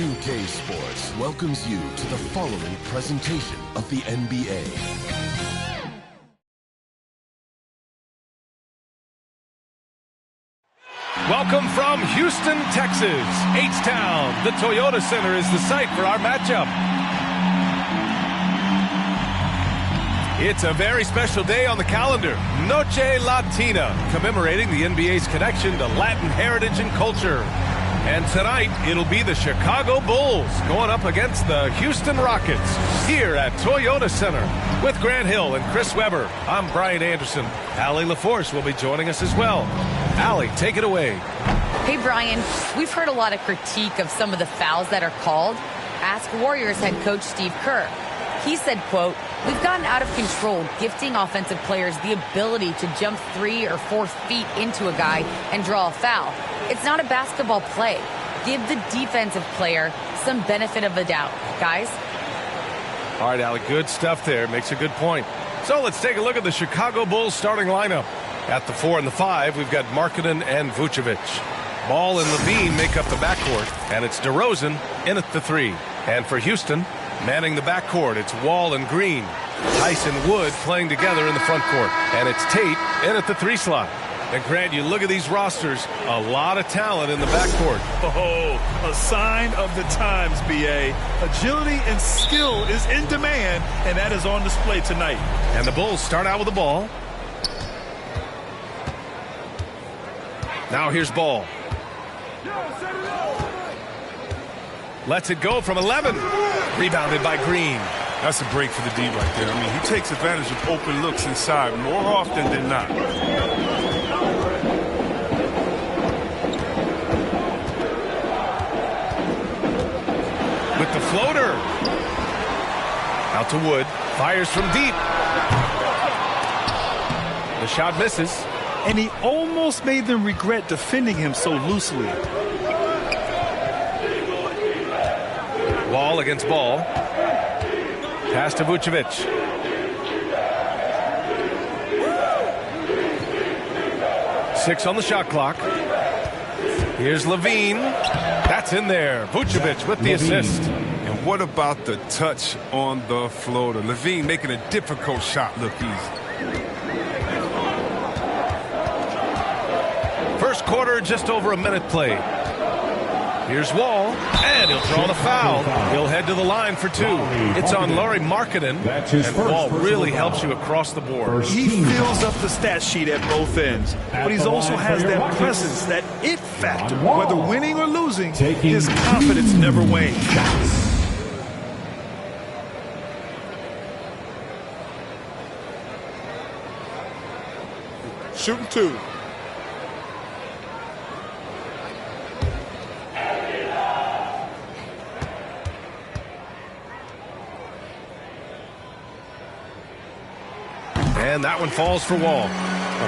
2K Sports welcomes you to the following presentation of the NBA. Welcome from Houston, Texas, H-Town. The Toyota Center is the site for our matchup. It's a very special day on the calendar, Noche Latina, commemorating the NBA's connection to Latin heritage and culture. And tonight, it'll be the Chicago Bulls going up against the Houston Rockets here at Toyota Center. With Grant Hill and Chris Webber, I'm Brian Anderson. Allie LaForce will be joining us as well. Allie, take it away. Hey, Brian. We've heard a lot of critique of some of the fouls that are called. Ask Warriors head coach Steve Kerr. He said, quote, "We've gotten out of control, gifting offensive players the ability to jump 3 or 4 feet into a guy and draw a foul. It's not a basketball play. Give the defensive player some benefit of the doubt, guys." All right, Allie, good stuff there. Makes a good point. So let's take a look at the Chicago Bulls starting lineup. At the 4 and the 5, we've got Markkanen and Vucevic. Ball and Levine make up the backcourt, and it's DeRozan in at the 3. And for Houston, manning the backcourt, it's Wall and Green. Tice and Wood playing together in the front court. And it's Tate in at the 3 slot. And Grant, you look at these rosters, a lot of talent in the backcourt. Oh, a sign of the times, B.A. Agility and skill is in demand, and that is on display tonight. And the Bulls start out with the ball. Now here's Ball. Lets it go from 11. Rebounded by Green. That's a break for the D right there. I mean, he takes advantage of open looks inside more often than not. With the floater. Out to Wood. Fires from deep. The shot misses. And he almost made them regret defending him so loosely. Wall against Ball. Pass to Vucevic. Six on the shot clock. Here's Levine. That's in there. Vucevic with the assist. And what about the touch on the floater? Levine making a difficult shot look easy. First quarter, just over a minute played. Here's Wall, and he'll draw the foul. He'll head to the line for 2. It's on Tyler Marcotte, and Wall really helps you across the board. He fills up the stat sheet at both ends, but he also has that presence, that it factor. Whether winning or losing, his confidence never wanes. Shooting 2. And that one falls for Wall.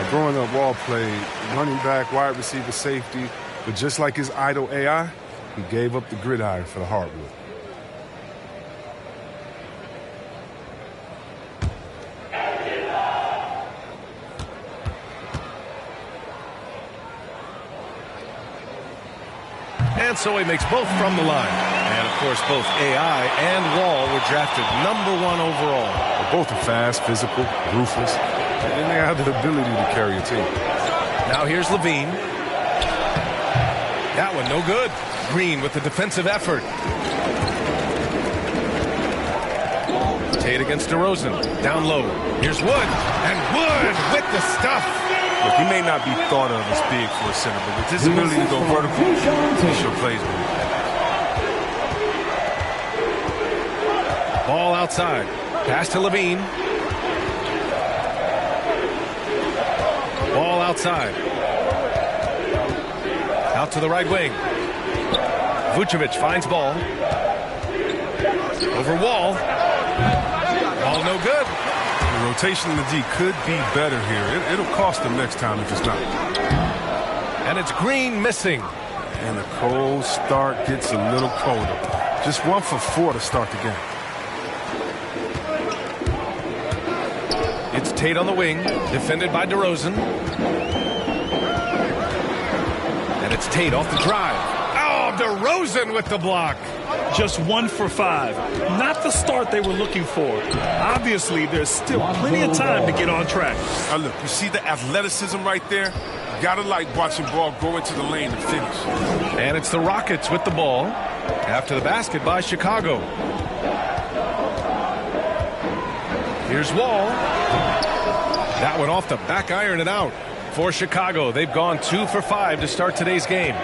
Growing up, Wall played running back, wide receiver, safety. But just like his idol AI, he gave up the gridiron for the hardwood. And so he makes both from the line. And, of course, both AI and Wall were drafted #1 overall. Both are fast, physical, ruthless, and they have the ability to carry a team. Now here's Levine. That one no good. Green with the defensive effort. Tate against DeRozan. Down low. Here's Wood. And Wood with the stuff. Look, he may not be thought of as big for a center, but with his ability to go vertical, he sure plays with it. Ball outside. Pass to Levine. Ball outside. Out to the right wing. Vucevic finds Ball. Over Wall. Ball no good. The rotation in the D could be better here. It'll cost them next time if it's not. And it's Green missing. And the cold start gets a little colder. Just 1 for 4 to start the game. It's Tate on the wing, defended by DeRozan. And it's Tate off the drive. Oh, DeRozan with the block. Just 1 for 5. Not the start they were looking for. Obviously, there's still plenty of time to get on track. Now look, you see the athleticism right there? You gotta like watching ball go into the lane and finish. And it's the Rockets with the ball after the basket by Chicago. Here's Wall. That one off the back iron and out for Chicago. They've gone 2 for 5 to start today's game.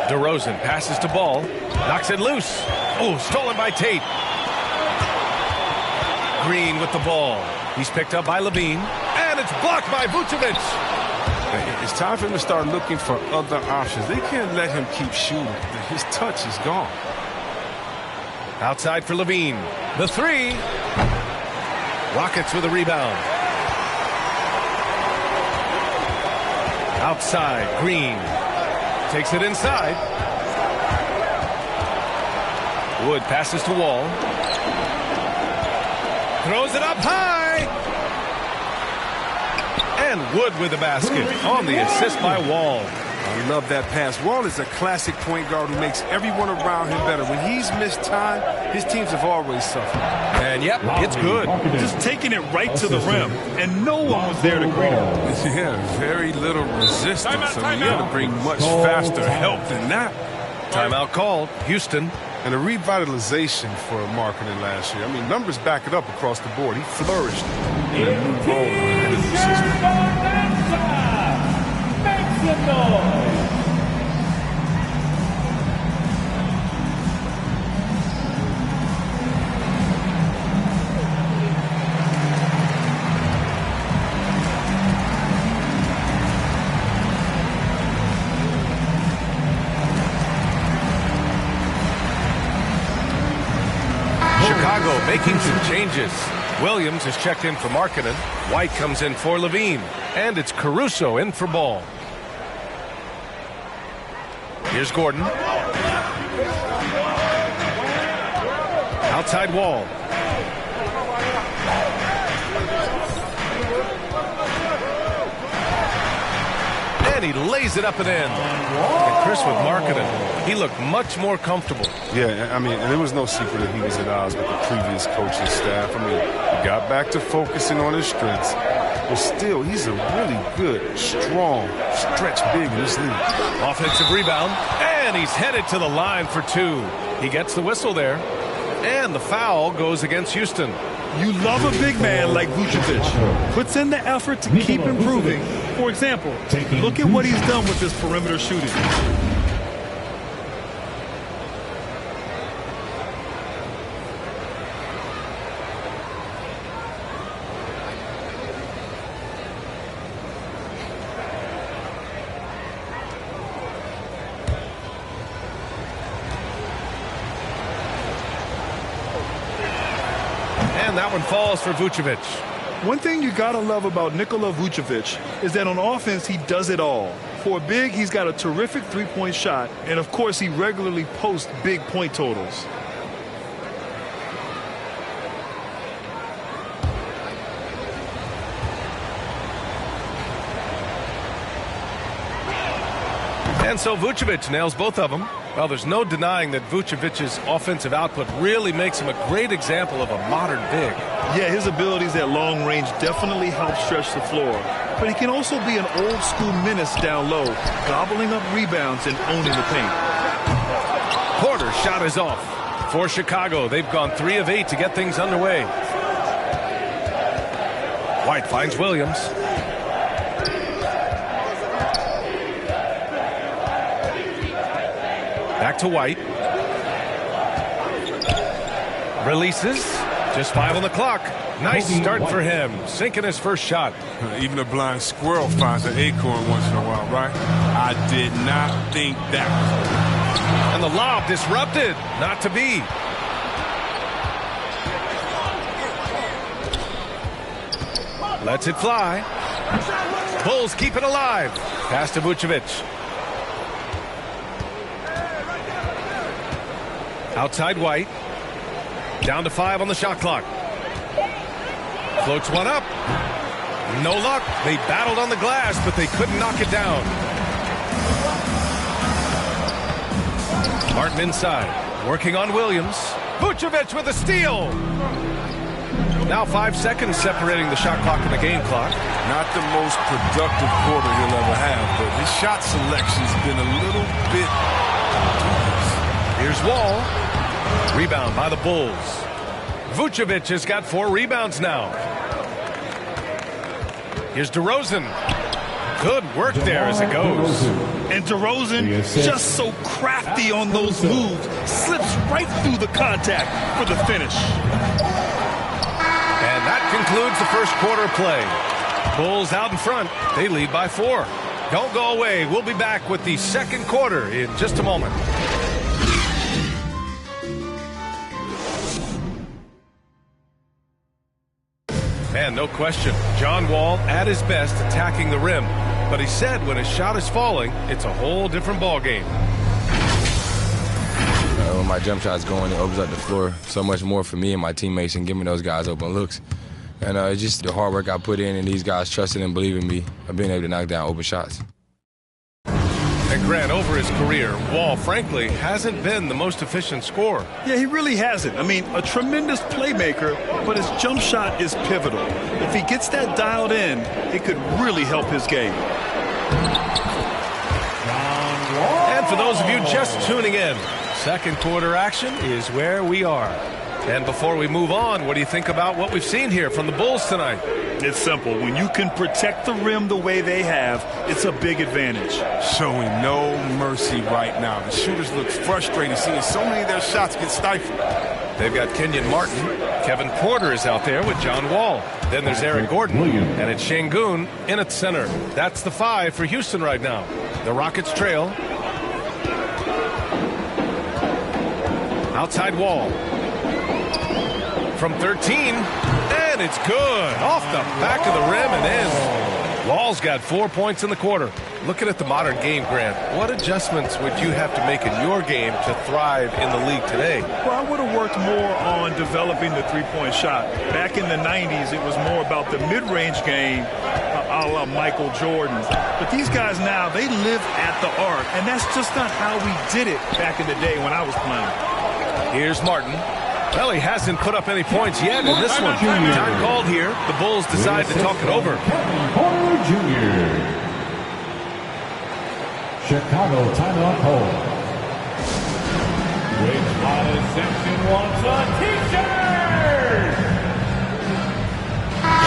DeRozan passes to Ball. Knocks it loose. Oh, stolen by Tate. Green with the ball. He's picked up by Levine. And it's blocked by Vucevic. It's time for him to start looking for other options. They can't let him keep shooting. His touch is gone. Outside for Levine. The three. Rockets with a rebound. Outside, Green. Takes it inside. Wood passes to Wall. Throws it up high. And Wood with the basket on the assist by Wall. I love that pass. Wall is a classic point guard who makes everyone around him better. When he's missed time, his teams have always suffered. And yep, it's good. Just taking it right to the rim, and no one was there to greet him. Yeah, very little resistance. I mean, you got to bring much faster help than that. Timeout called. Houston. And a revitalization for Marcotte last year. I mean, numbers back it up across the board. He flourished in a new role in the new system. Chicago making some changes. Williams is checked in for Markkanen. White comes in for Levine. And it's Caruso in for Ball. Here's Gordon. Outside Wall. And he lays it up and in. And Chris with Markkanen. He looked much more comfortable. Yeah, I mean, and it was no secret that he was at odds with the previous coaching staff. I mean, he got back to focusing on his strengths. But still, he's a really good, strong, stretch big in this league. Offensive rebound, and he's headed to the line for two. He gets the whistle there, and the foul goes against Houston. You love a big man like Vucevic. Puts in the effort to keep improving. For example, look at what he's done with his perimeter shooting. And that one falls for Vucevic. One thing you gotta love about Nikola Vucevic is that on offense he does it all. For a big, he's got a terrific three-point shot, and of course he regularly posts big point totals. And so Vucevic nails both of them. Well, there's no denying that Vucevic's offensive output really makes him a great example of a modern big. Yeah, his abilities at long range definitely help stretch the floor. But he can also be an old-school menace down low, gobbling up rebounds and owning the paint. Porter's shot is off. For Chicago, they've gone 3 of 8 to get things underway. White finds Williams. Back to White. Releases. Just 5 on the clock. Nice start for him. Sinking his first shot. Even a blind squirrel finds an acorn once in a while, right? I did not think that was. And the lob disrupted. Not to be. Lets it fly. Bulls keep it alive. Pass to Vucevic. Outside White. Down to 5 on the shot clock. Floats one up. No luck. They battled on the glass, but they couldn't knock it down. Martin inside. Working on Williams. Vucevic with a steal. Now 5 seconds separating the shot clock and the game clock. Not the most productive quarter he'll ever have, but his shot selection's been a little bit... Here's Wall. Rebound by the Bulls. Vucevic has got 4 rebounds now. Here's DeRozan. Good work there as it goes. And DeRozan, just so crafty on those moves, slips right through the contact for the finish. And that concludes the first quarter play. Bulls out in front. They lead by 4. Don't go away. We'll be back with the second quarter in just a moment. And no question, John Wall at his best attacking the rim. But he said when his shot is falling, it's a whole different ball game. When my jump shot's going, it opens up the floor so much more for me and my teammates and giving those guys open looks. And it's just the hard work I put in and these guys trusting and believing me of being able to knock down open shots. And Grant, over his career, Wall, frankly, hasn't been the most efficient scorer. Yeah, he really hasn't. I mean, a tremendous playmaker, but his jump shot is pivotal. If he gets that dialed in, it could really help his game. And for those of you just tuning in, second quarter action is where we are. And before we move on, what do you think about what we've seen here from the Bulls tonight? It's simple. When you can protect the rim the way they have, it's a big advantage. Showing no mercy right now. The shooters look frustrated seeing so many of their shots get stifled. They've got Kenyon Martin. Kevin Porter is out there with John Wall. Then there's Eric Gordon. And it's Şengün in at center. That's the 5 for Houston right now. The Rockets trail. Outside Wall. From 13, and it's good. Off the back of the rim and in. Wall's got 4 points in the quarter. Looking at the modern game, Grant, what adjustments would you have to make in your game to thrive in the league today? Well, I would have worked more on developing the three-point shot. Back in the 90s, it was more about the mid-range game, a la Michael Jordan. But these guys now, they live at the arc, and that's just not how we did it back in the day when I was playing. Here's Martin. Well, he hasn't put up any points yet in this one. Time called here. The Bulls decide to talk it over. Porter Jr. Chicago timeout hold. Which Hollis section wants a t-shirt?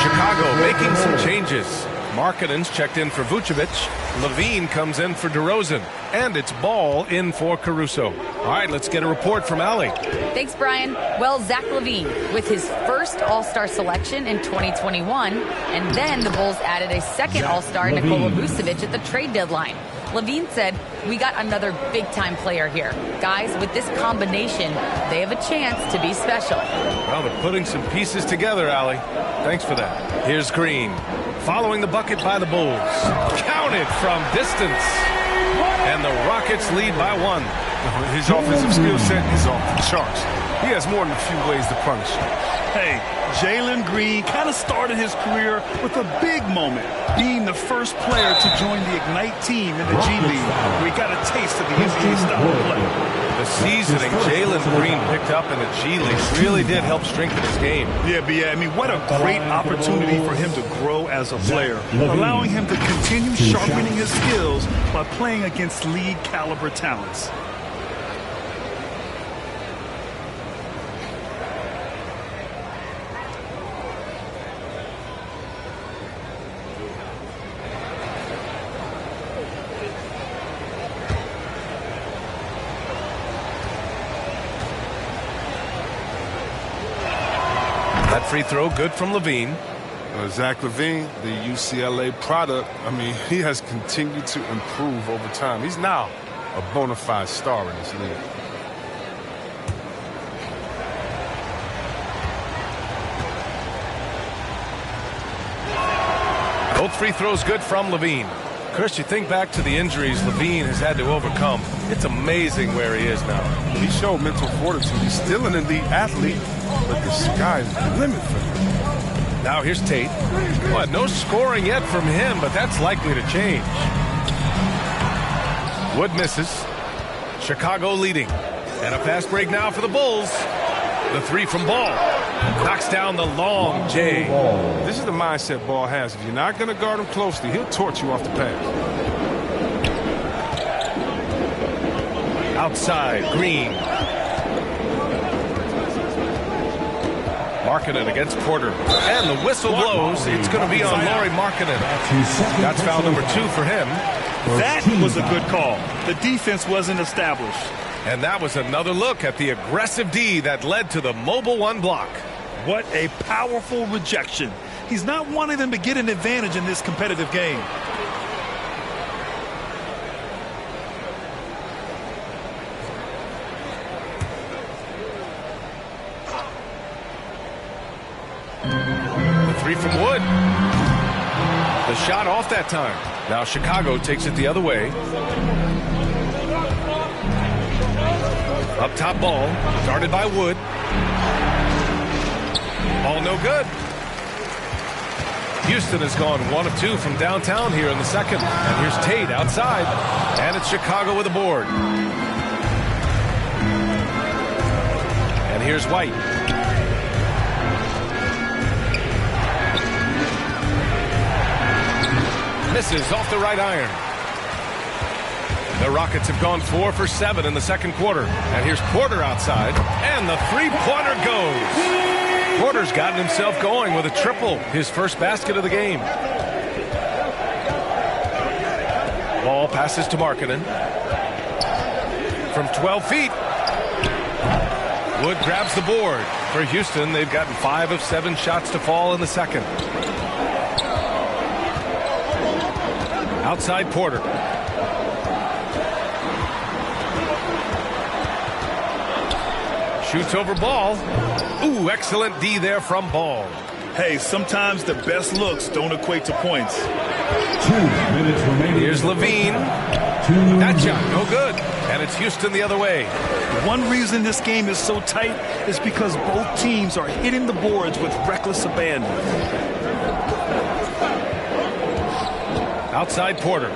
Chicago making some changes. Markkanen's checked in for Vucevic. Levine comes in for DeRozan. And it's Ball in for Caruso. All right, let's get a report from Allie. Thanks, Brian. Well, Zach LaVine with his first All-Star selection in 2021. And then the Bulls added a second All-Star, Nikola Vucevic, at the trade deadline. LaVine said, "We got another big-time player here. Guys, with this combination, they have a chance to be special." Well, they're putting some pieces together, Allie. Thanks for that. Here's Green. Following the bucket by the Bulls. Counted from distance. And the Rockets lead by 1. His offensive skill set is off the charts. He has more than a few ways to punish. Hey, Jalen Green kind of started his career with a big moment, being the first player to join the Ignite team in the G League, where he got a taste of the NBA style of play. The seasoning Jalen Green picked up in the G League really did help strengthen his game. Yeah, I mean, what a great opportunity for him to grow as a player, allowing him to continue sharpening his skills by playing against league caliber talents. Free throw good from Levine. Zach LaVine, the UCLA product, I mean, he has continued to improve over time. He's now a bona fide star in this league. Both free throws good from Levine. Chris, you think back to the injuries Levine has had to overcome. It's amazing where he is now. He showed mental fortitude. He's still an elite athlete, but the sky's the limit for him. Now here's Tate. Well, no scoring yet from him, but that's likely to change. Wood misses. Chicago leading. And a fast break now for the Bulls. The three from Ball. Knocks down the long J. This is the mindset Ball has. If you're not going to guard him closely, he'll torch you off the pass. Outside, Green. Marcotte against Porter. And the whistle blows. It's going to be on Lauri Marcotte. That's foul number 2 for him. That was a good call. The defense wasn't established. And that was another look at the aggressive D that led to the mobile 1 block. What a powerful rejection. He's not wanting them to get an advantage in this competitive game. The three from Wood. The shot off that time. Now Chicago takes it the other way. Up top Ball, started by Wood. Ball no good. Houston has gone 1 of 2 from downtown here in the second. And here's Tate outside. And it's Chicago with a board. And here's White. Misses off the right iron. The Rockets have gone 4 for 7 in the second quarter. And here's Porter outside. And the three-pointer goes. Porter's gotten himself going with a triple. His first basket of the game. Ball passes to Markkanen. From 12 feet. Wood grabs the board. For Houston, they've gotten 5 of 7 shots to fall in the second. Outside Porter. Shoots over Ball. Ooh, excellent D there from Ball. Hey, sometimes the best looks don't equate to points. 2 minutes remaining. Here's Levine. That shot, no good. And it's Houston the other way. One reason this game is so tight is because both teams are hitting the boards with reckless abandon. Outside Porter.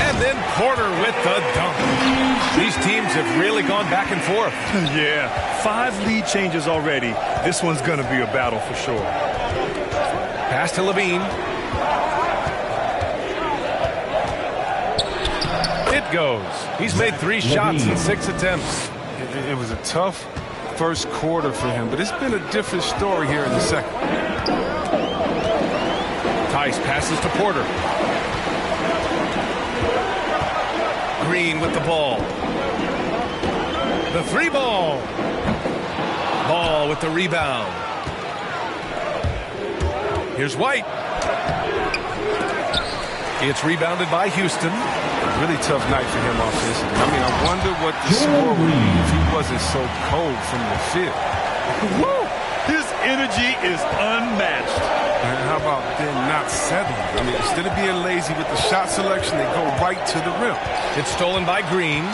And then Porter with the dunk. These teams have really gone back and forth. Yeah, 5 lead changes already. This one's going to be a battle for sure. Pass to Levine. It goes. He's made 3 shots in 6 attempts. It was a tough first quarter for him, but it's been a different story here in the second. Tice passes to Porter. Green with the ball. The 3 ball. Ball with the rebound. Here's White. It's rebounded by Houston. Really tough night for him offensively. I mean, I wonder what the score would be if he wasn't so cold from the field. Woo! His energy is unmatched. And how about them not settling? I mean, instead of being lazy with the shot selection, they go right to the rim. It's stolen by Green.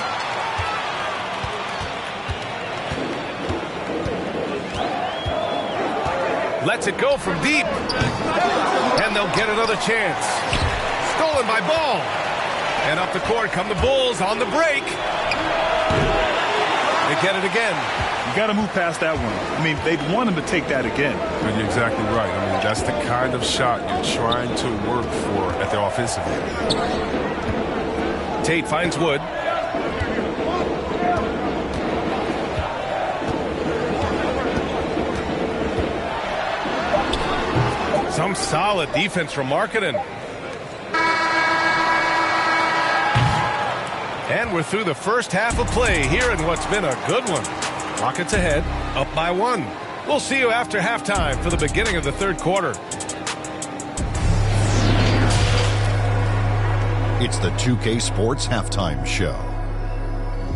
Lets it go from deep. And they'll get another chance. Stolen by Ball. And up the court come the Bulls on the break. They get it again. You got to move past that one. I mean, they'd want him to take that again. And you're exactly right. I mean, that's the kind of shot you're trying to work for at the offensive end. Tate finds Wood. Some solid defense from Markkanen. And we're through the first half of play here in what's been a good one. Rockets ahead, up by 1. We'll see you after halftime for the beginning of the third quarter. It's the 2K Sports Halftime Show.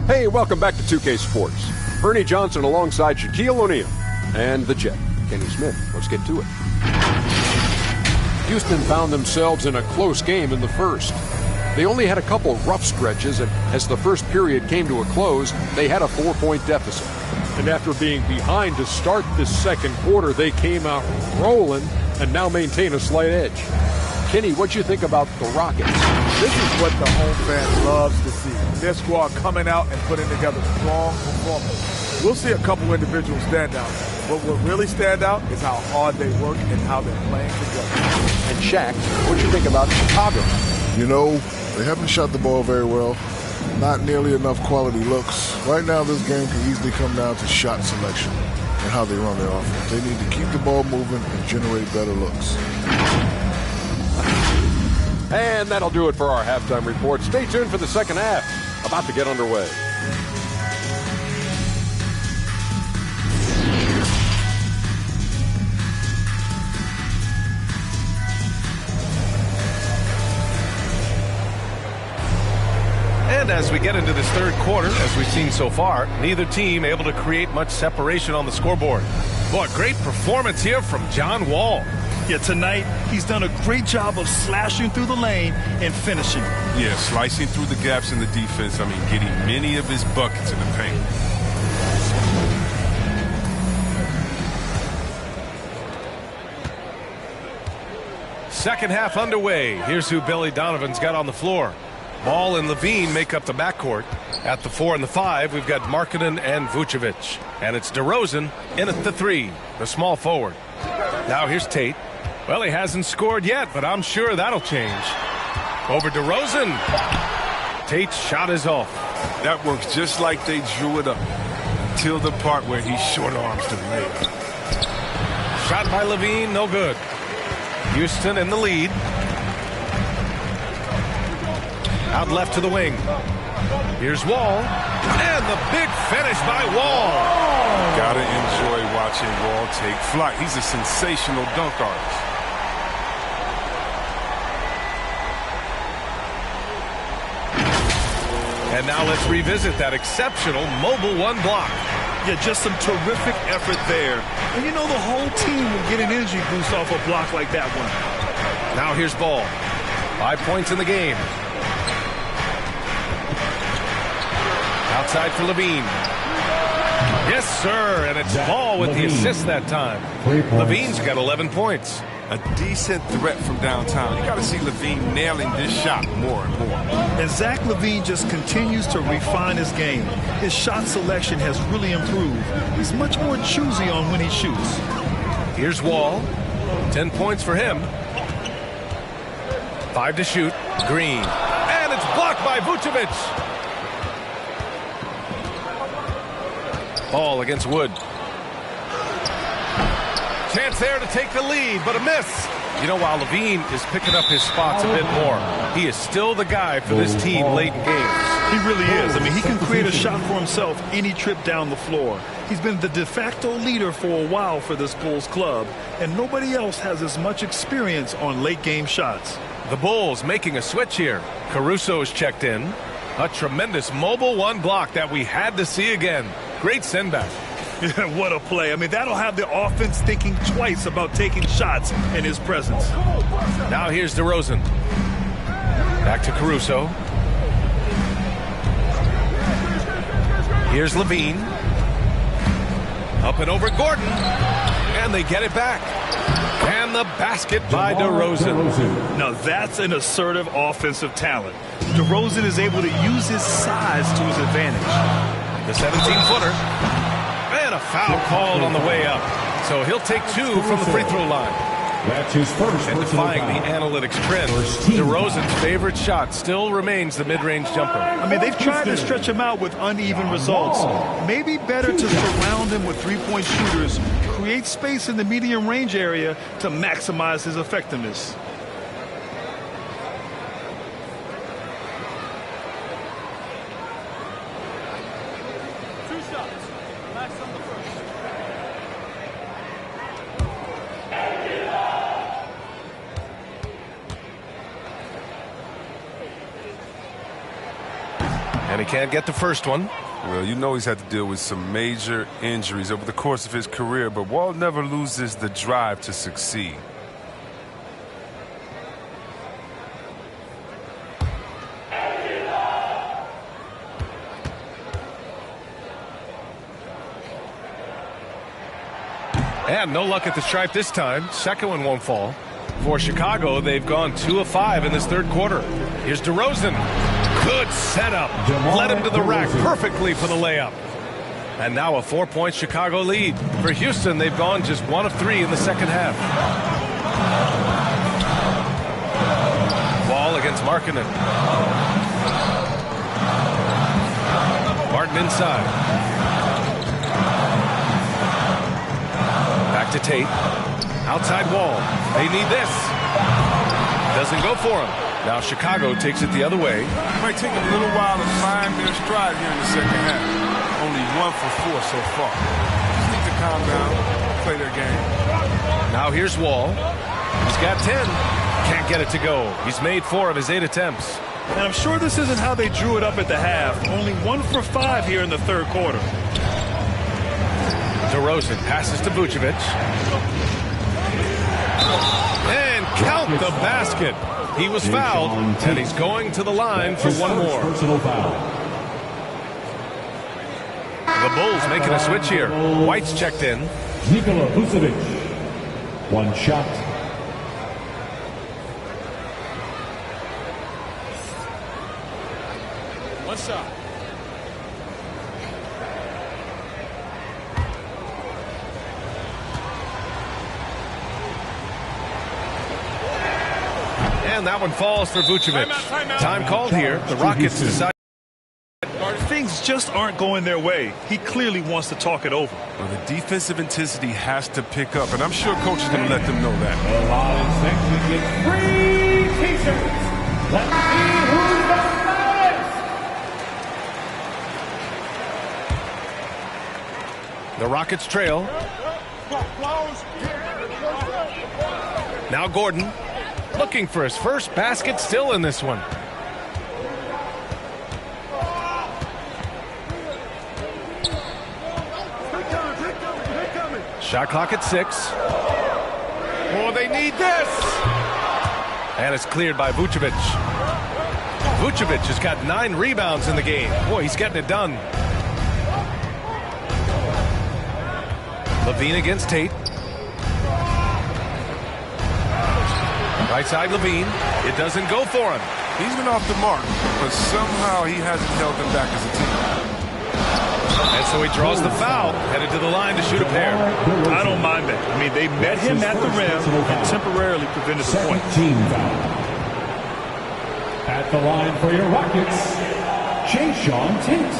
Hey, welcome back to 2K Sports. Ernie Johnson alongside Shaquille O'Neal and the Jet, Kenny Smith. Let's get to it. Houston found themselves in a close game in the first. They only had a couple rough stretches, and as the first period came to a close, they had a 4-point deficit. And after being behind to start this second quarter, they came out rolling and now maintain a slight edge. Kenny, what you think about the Rockets? This is what the home fans loves to see. Their squad coming out and putting together strong performance. We'll see a couple individual standouts, but what really stand out is how hard they work and how they're playing together. And Shaq, what you think about Chicago? You know, they haven't shot the ball very well. Not nearly enough quality looks. Right now, this game can easily come down to shot selection and how they run their offense. They need to keep the ball moving and generate better looks. And that'll do it for our halftime report. Stay tuned for the second half. About to get underway. And as we get into this third quarter, as we've seen so far, neither team able to create much separation on the scoreboard. Boy, great performance here from John Wall. Yeah, tonight he's done a great job of slashing through the lane and finishing. Yeah, slicing through the gaps in the defense. I mean, getting many of his buckets in the paint. Second half underway. Here's who Billy Donovan's got on the floor. Ball and Levine make up the backcourt. At the 4 and the 5, we've got Marcotte and Vucevic. And it's DeRozan in at the 3, the small forward. Now here's Tate. Well, he hasn't scored yet, but I'm sure that'll change. Over DeRozan. Tate's shot is off. That works just like they drew it up. Till the part where he short arms the layup. Shot by Levine, no good. Houston in the lead. Out left to the wing. Here's Wall. And the big finish by Wall. Gotta enjoy watching Wall take flight. He's a sensational dunk artist. And now let's revisit that exceptional mobile one block. Yeah, just some terrific effort there. And you know the whole team will get an energy boost off a block like that one. Now here's Ball. 5 points in the game. Outside for Levine. Yes, sir, and it's Ball with the assist that time. Levine's got 11 points. A decent threat from downtown. You got to see Levine nailing this shot more and more. And Zach LaVine just continues to refine his game. His shot selection has really improved. He's much more choosy on when he shoots. Here's Wall. 10 points for him. 5 to shoot. Green. And it's blocked by Vucevic. Ball against Wood. Chance there to take the lead, but a miss. You know, while Levine is picking up his spots a bit more, he is still the guy for this team late in games. He really is. I mean, he can create a shot for himself any trip down the floor. He's been the de facto leader for a while for this Bulls club, and nobody else has as much experience on late game shots. The Bulls making a switch here. Caruso's checked in. A tremendous mobile one block that we had to see again. Great send back. What a play. I mean, that'll have the offense thinking twice about taking shots in his presence. Now here's DeRozan. Back to Caruso. Here's Levine. Up and over Gordon. And they get it back. And the basket by DeRozan. Now that's an assertive offensive talent. DeRozan is able to use his size to his advantage. The 17-footer. And a foul called on the way up. So he'll take 2 from the free throw line. That's his first. And defying the analytics trend, DeRozan's favorite shot still remains the mid-range jumper. I mean, they've tried to stretch him out with uneven results. Maybe better to surround him with three-point shooters, create space in the medium range area to maximize his effectiveness. And he can't get the first one. Well, you know he's had to deal with some major injuries over the course of his career, but Wall never loses the drive to succeed. And no luck at the stripe this time. Second one won't fall. For Chicago, they've gone 2 of 5 in this third quarter. Here's DeRozan. Good setup. Led him to the rack perfectly for the layup. And now a 4-point Chicago lead. For Houston, they've gone just 1 of 3 in the second half. Ball against Markkanen. Martin inside. Back to Tate. Outside wall. They need this. Doesn't go for him. Now Chicago takes it the other way. It might take a little while to find their stride here in the second half. Only 1 for 4 so far. Just need to calm down, play their game. Now here's Wall. He's got 10. Can't get it to go. He's made 4 of his 8 attempts. And I'm sure this isn't how they drew it up at the half. Only 1 for 5 here in the third quarter. DeRozan passes to Vucevic. And count the basket. He was fouled, and he's going to the line for 1 more. Personal foul. The Bulls making a switch here. White's checked in. Nikola Vucevic. 1 shot. One shot. And that one falls for Vucevic. Time called here. The Rockets decide. Things just aren't going their way. He clearly wants to talk it over. Well, the defensive intensity has to pick up, and I'm sure Coach is going to let them know that. The line section gets free t-shirts. Let's see who's the loudest. The Rockets trail. Now Gordon looking for his first basket, still in this one. Shot clock at 6. Oh, they need this! And it's cleared by Vucevic. Vucevic has got 9 rebounds in the game. Boy, he's getting it done. Levine against Tate. Right side Levine. It doesn't go for him. He's been off the mark, but somehow he hasn't held them back as a team. And so he draws the foul, headed to the line to shoot a pair. I don't mind that. I mean, they met him at the rim and temporarily prevented the point. Team foul. At the line for your Rockets, Jayshawn Tate.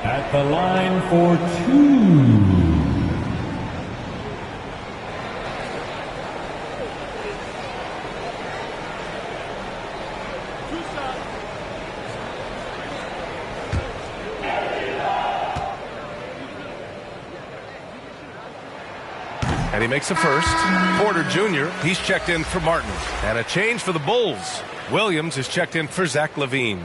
At the line for 2. And he makes the first. Porter Jr., he's checked in for Martin. And a change for the Bulls. Williams is checked in for Zach LaVine.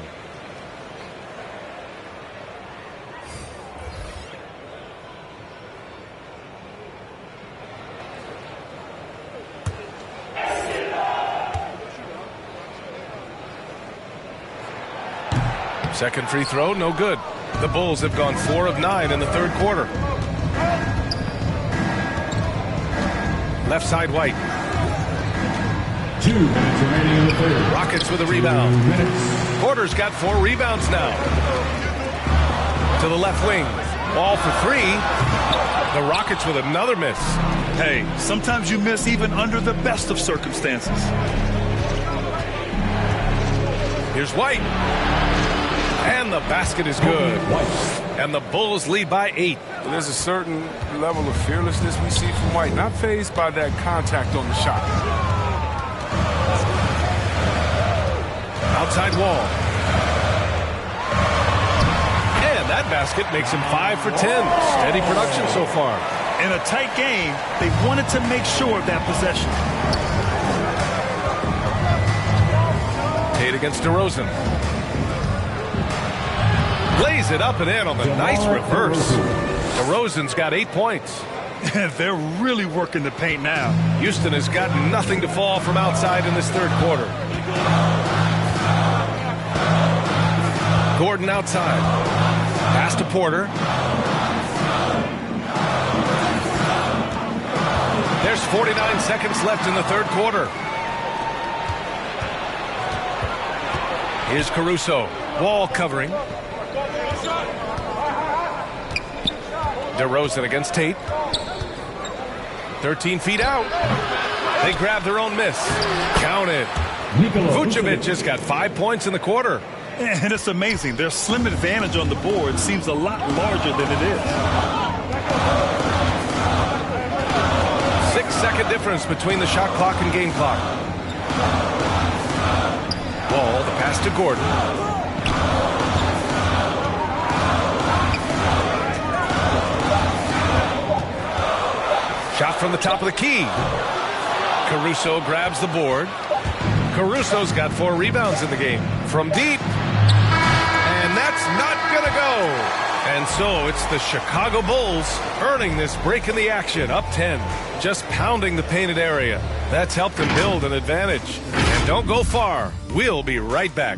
Second free throw, no good. The Bulls have gone 4 of 9 in the third quarter. Left side White. 2 minutes remaining in the third. Rockets with a rebound. 2 minutes. Porter's got 4 rebounds now. To the left wing. Ball for 3. The Rockets with another miss. Hey, sometimes you miss even under the best of circumstances. Here's White. And the basket is good. And the Bulls lead by 8. There's a certain level of fearlessness we see from White, not fazed by that contact on the shot. Outside wall. And that basket makes him 5 for 10. Steady production so far. In a tight game, they wanted to make sure of that possession. Tate against DeRozan. Lays it up and in on the nice reverse. DeRozan's got 8 points. They're really working the paint now. Houston has got nothing to fall from outside in this third quarter. Gordon outside. Pass to Porter. There's 49 seconds left in the third quarter. Here's Caruso. Wall covering. DeRozan against Tate. 13 feet out. They grab their own miss. Counted. Vucevic has got 5 points in the quarter. And it's amazing. Their slim advantage on the board seems a lot larger than it is. 6-second difference between the shot clock and game clock. Wall, the pass to Gordon. Shot from the top of the key. Caruso grabs the board. Caruso's got 4 rebounds in the game. From deep. And that's not going to go. And so it's the Chicago Bulls earning this break in the action. Up 10. Just pounding the painted area. That's helped them build an advantage. And don't go far. We'll be right back.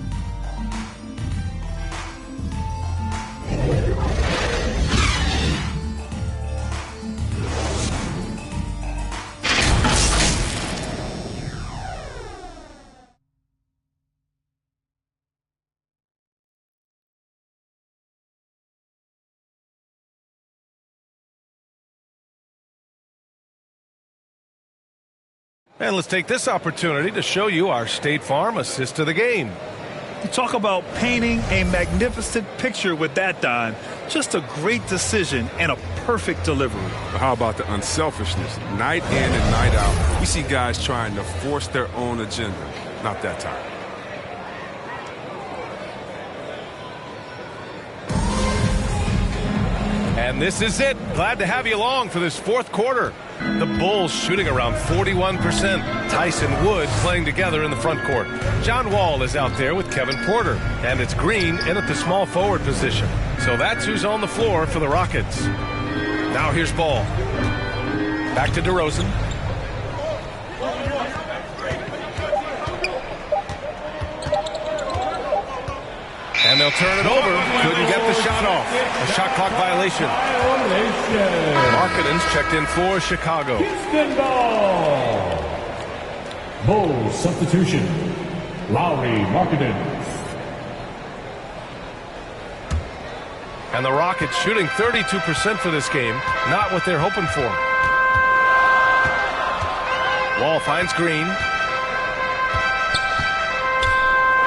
And let's take this opportunity to show you our State Farm assist to the game. You talk about painting a magnificent picture with that, Don. Just a great decision and a perfect delivery. How about the unselfishness? Night in and night out, we see guys trying to force their own agenda. Not that time. And this is it. Glad to have you along for this fourth quarter. The Bulls shooting around 41%. Tyson Wood playing together in the front court. John Wall is out there with Kevin Porter. And it's Green in at the small forward position. So that's who's on the floor for the Rockets. Now here's Ball. Back to DeRozan. And they'll turn it over. Couldn't get the shot off. A shot clock violation. Markkanen's checked in for Chicago. Bulls substitution. Lowry, Markkanen. And the Rockets shooting 32% for this game. Not what they're hoping for. Wall finds Green.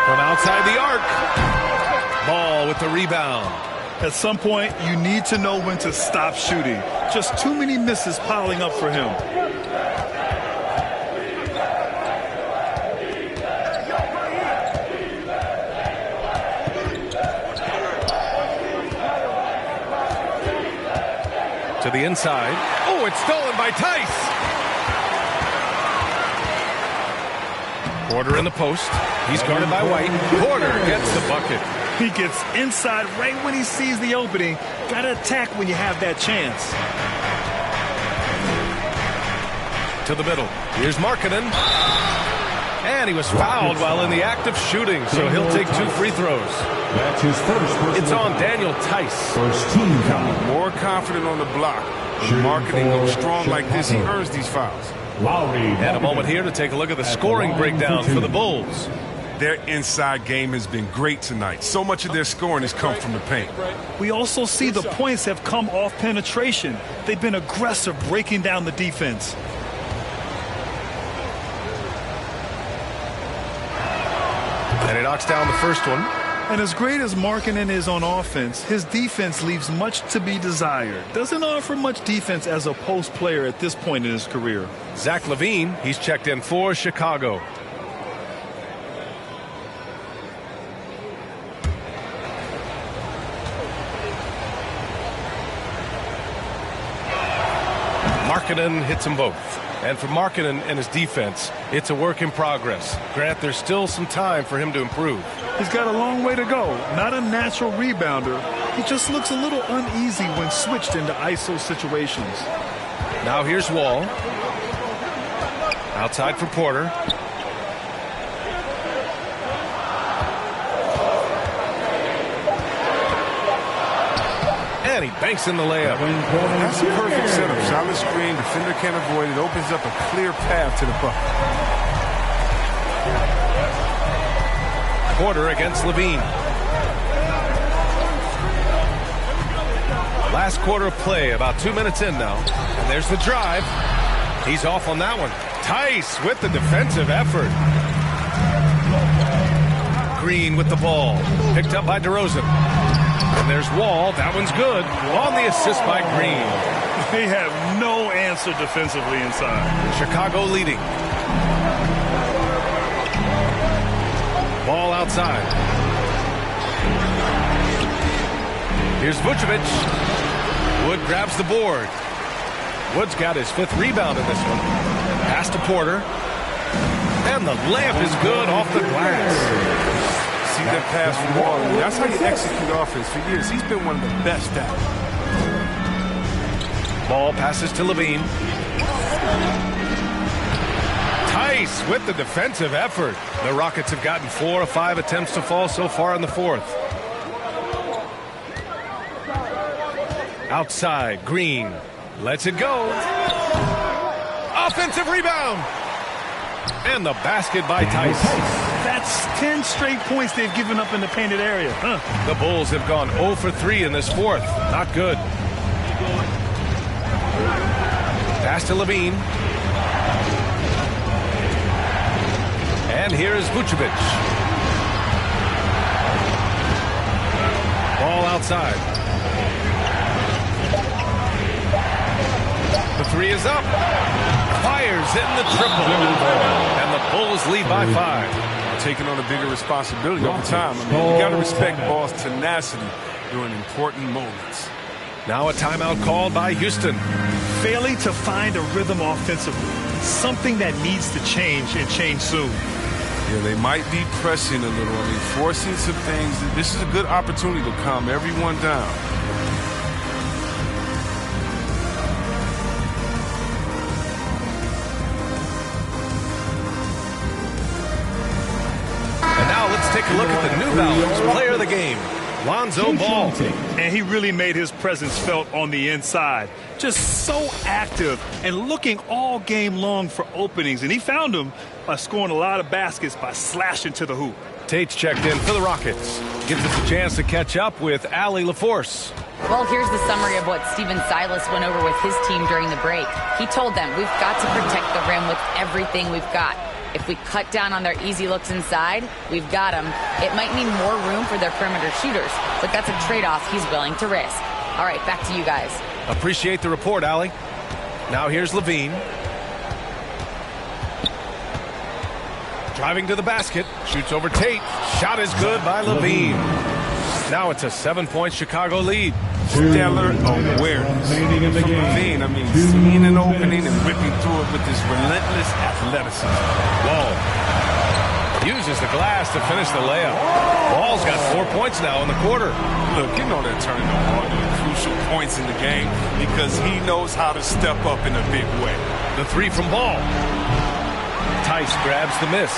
From outside the arc. Ball with the rebound. At some point, you need to know when to stop shooting. Just too many misses piling up for him. To the inside. Oh, it's stolen by Tice. Porter in the post. He's guarded by White. Porter gets the bucket. He gets inside right when he sees the opening. Got to attack when you have that chance. To the middle. Here's Markkanen. And he was fouled while in the act of shooting, so he'll take 2 free throws. That's his first. It's on Daniel Tice. First team foul. More confident on the block. When Markkanen goes strong like this, he earns these fouls. Lowry. And a moment here to take a look at the scoring breakdown for the Bulls. Their inside game has been great tonight. So much of their scoring has come from the paint. We also see the points have come off penetration. They've been aggressive breaking down the defense. And he knocks down the first one. And as great as Markkanen is on offense, his defense leaves much to be desired. Doesn't offer much defense as a post player at this point in his career. Zach LaVine, he's checked in for Chicago. Markkanen hits them both. And for Markkanen and his defense, it's a work in progress. Grant, there's still some time for him to improve. He's got a long way to go. Not a natural rebounder. He just looks a little uneasy when switched into ISO situations. Now here's Wall. Outside for Porter. And he banks in the layup. That's a perfect setup. Solid screen, defender can't avoid it. Opens up a clear path to the bucket. Porter against Levine. Last quarter of play, about 2 minutes in now. And there's the drive. He's off on that one. Tice with the defensive effort. Green with the ball. Picked up by DeRozan. And there's Wall. That one's good. On the assist by Green. They have no answer defensively inside. Chicago leading. Ball outside. Here's Vucevic. Wood grabs the board. Wood's got his 5th rebound in this one. Pass to Porter. And the layup is good off the glass. See that pass from Wall? I mean, that's how you execute offense for years. He's been one of the best at it. Ball passes to Levine. Tice with the defensive effort. The Rockets have gotten 4 of 5 attempts to fall so far in the 4th. Outside, Green lets it go. Offensive rebound. And the basket by Tice. That's 10 straight points they've given up in the painted area. The Bulls have gone 0 for 3 in this 4th. Not good. Pass to Levine. And here is Vucevic. Ball outside. The 3 is up. Fires in the triple. And the Bulls lead by 5. Taking on a bigger responsibility over time. I mean, you got to respect Ball's tenacity during important moments. Now a timeout called by Houston. Failing to find a rhythm offensively. Something that needs to change and change soon. Yeah, they might be pressing a little. I mean, forcing some things. This is a good opportunity to calm everyone down. And now let's take a look at the New Balance player of the game, Lonzo Ball. And he really made his presence felt on the inside. Just so active and looking all game long for openings. And he found them by scoring a lot of baskets by slashing to the hoop. Tate's checked in for the Rockets. Gives us a chance to catch up with Allie LaForce. Well, here's the summary of what Steven Silas went over with his team during the break. He told them, we've got to protect the rim with everything we've got. If we cut down on their easy looks inside, we've got them. It might mean more room for their perimeter shooters, but that's a trade-off he's willing to risk. All right, back to you guys. Appreciate the report, Allie. Now here's Levine. Driving to the basket. Shoots over Tate. Shot is good by Levine. Now it's a 7-point Chicago lead. Stellar awareness from Levine. I mean, seeing an opening and ripping through it with this relentless athleticism. Wall uses the glass to finish the layup. Wall's got 4 points now in the quarter. Look, you know they're turning the ball into crucial points in the game because he knows how to step up in a big way. The 3 from Ball. Tice grabs the miss.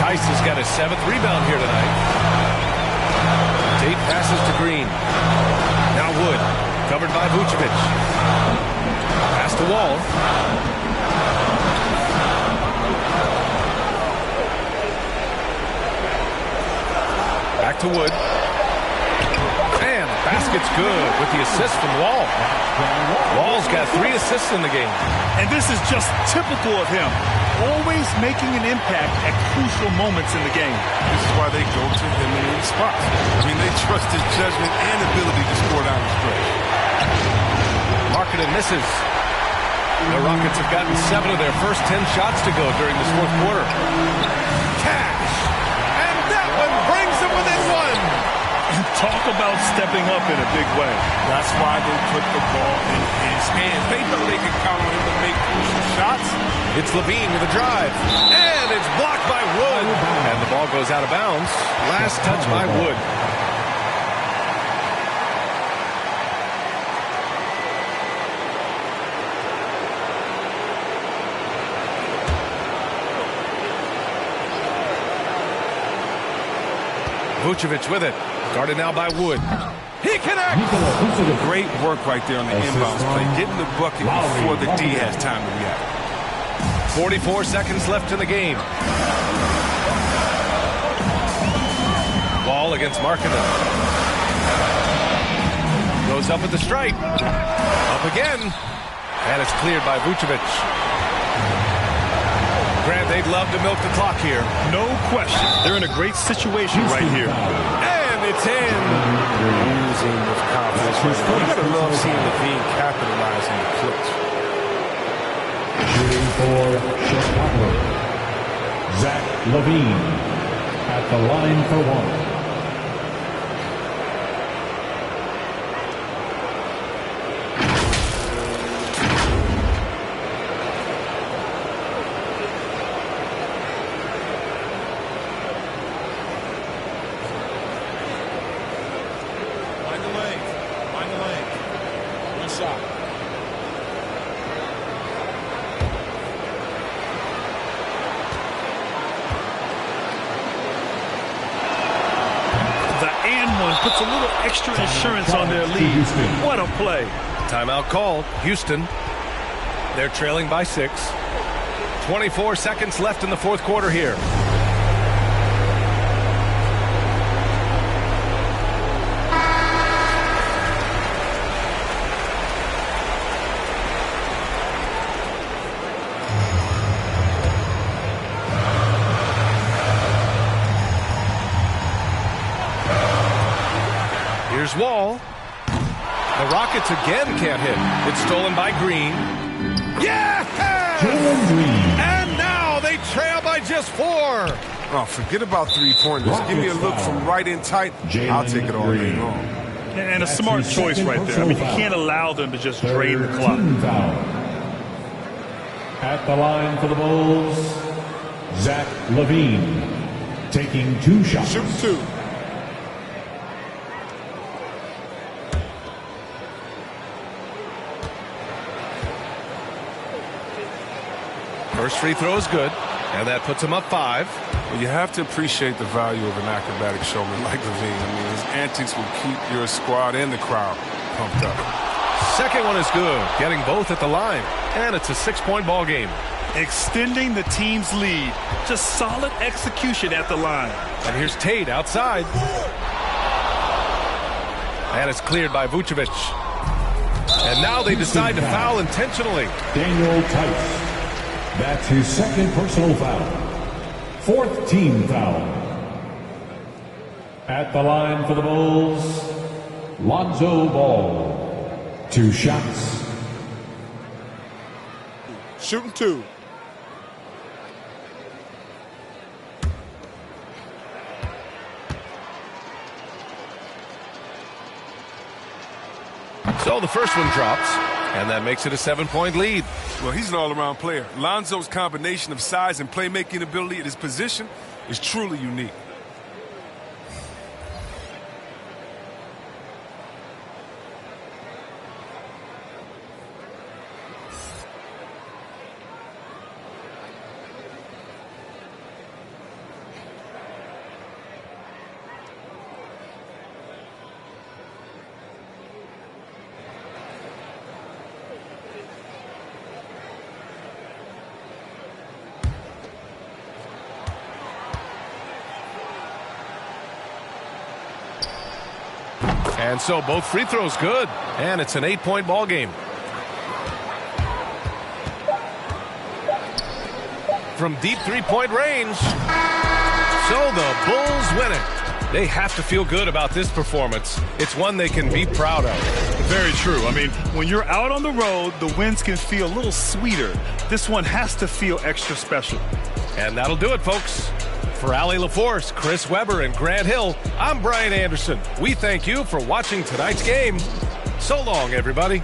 Tice has got his 7th rebound here tonight. Tate passes to Green. Now Wood, covered by Vucevic. Pass to Wall. Back to Wood. And the basket's good with the assist from Wall. Wall's got 3 assists in the game. And this is just typical of him. Always making an impact at crucial moments in the game. This is why they go to him in these spots. I mean, they trust his judgment and ability to score down the stretch. Marcotte misses. The Rockets have gotten 7 of their first 10 shots to go during this 4th quarter. Cash! And that one brings them within 1. Talk about stepping up in a big way. That's why they put the ball in his hands. They know they can count on him to make crucial shots. It's Levine with a drive. And it's blocked by Wood. And the ball goes out of bounds. Last touch by Wood. Vucevic with it. Guarded now by Wood. He connects! Great work right there on the inbounds play. Getting the bucket before the D has time to react. 44 seconds left in the game. against Marcotte. Goes up at the stripe. Up again. And it's cleared by Vucevic. Grant, they'd love to milk the clock here. No question. They're in a great situation right here. And it's in. Oozing with confidence. You gotta love seeing Levine capitalize in the clutch. Shooting for Chicago, Zach Levine at the line for one. Puts a little extra insurance on their lead. What a play. Timeout called. Houston. They're trailing by 6. 24 seconds left in the fourth quarter here. Here's Wall. The Rockets again can't hit. It's stolen by Green. Yeah! And now they trail by just 4. Oh, forget about three-pointers. Give me a look from right in tight. I'll take it all day long. And a smart choice right there. I mean, you can't allow them to just drain the clock. At the line for the Bulls, Zach Levine taking 2 shots. Shoot 2. First free throw is good, and that puts him up 5. Well, you have to appreciate the value of an acrobatic showman like Levine. I mean, his antics will keep your squad and the crowd pumped up. Second one is good, getting both at the line, and it's a 6-point ball game. Extending the team's lead. Just solid execution at the line. And here's Tate outside. And it's cleared by Vucevic. And now they decide to foul intentionally. Daniel Tice. That's his second personal foul. 4th team foul. At the line for the Bulls, Lonzo Ball. 2 shots. Shooting 2. So the first one drops, and that makes it a 7-point lead. Well, he's an all-around player. Lonzo's combination of size and playmaking ability at his position is truly unique. And so both free throws good, and it's an 8-point ball game. From deep 3-point range. So the Bulls win it. They have to feel good about this performance. It's one they can be proud of. Very true. I mean, when you're out on the road, the wins can feel a little sweeter. This one has to feel extra special. And that'll do it, folks. For Allie LaForce, Chris Webber, and Grant Hill, I'm Brian Anderson. We thank you for watching tonight's game. So long, everybody.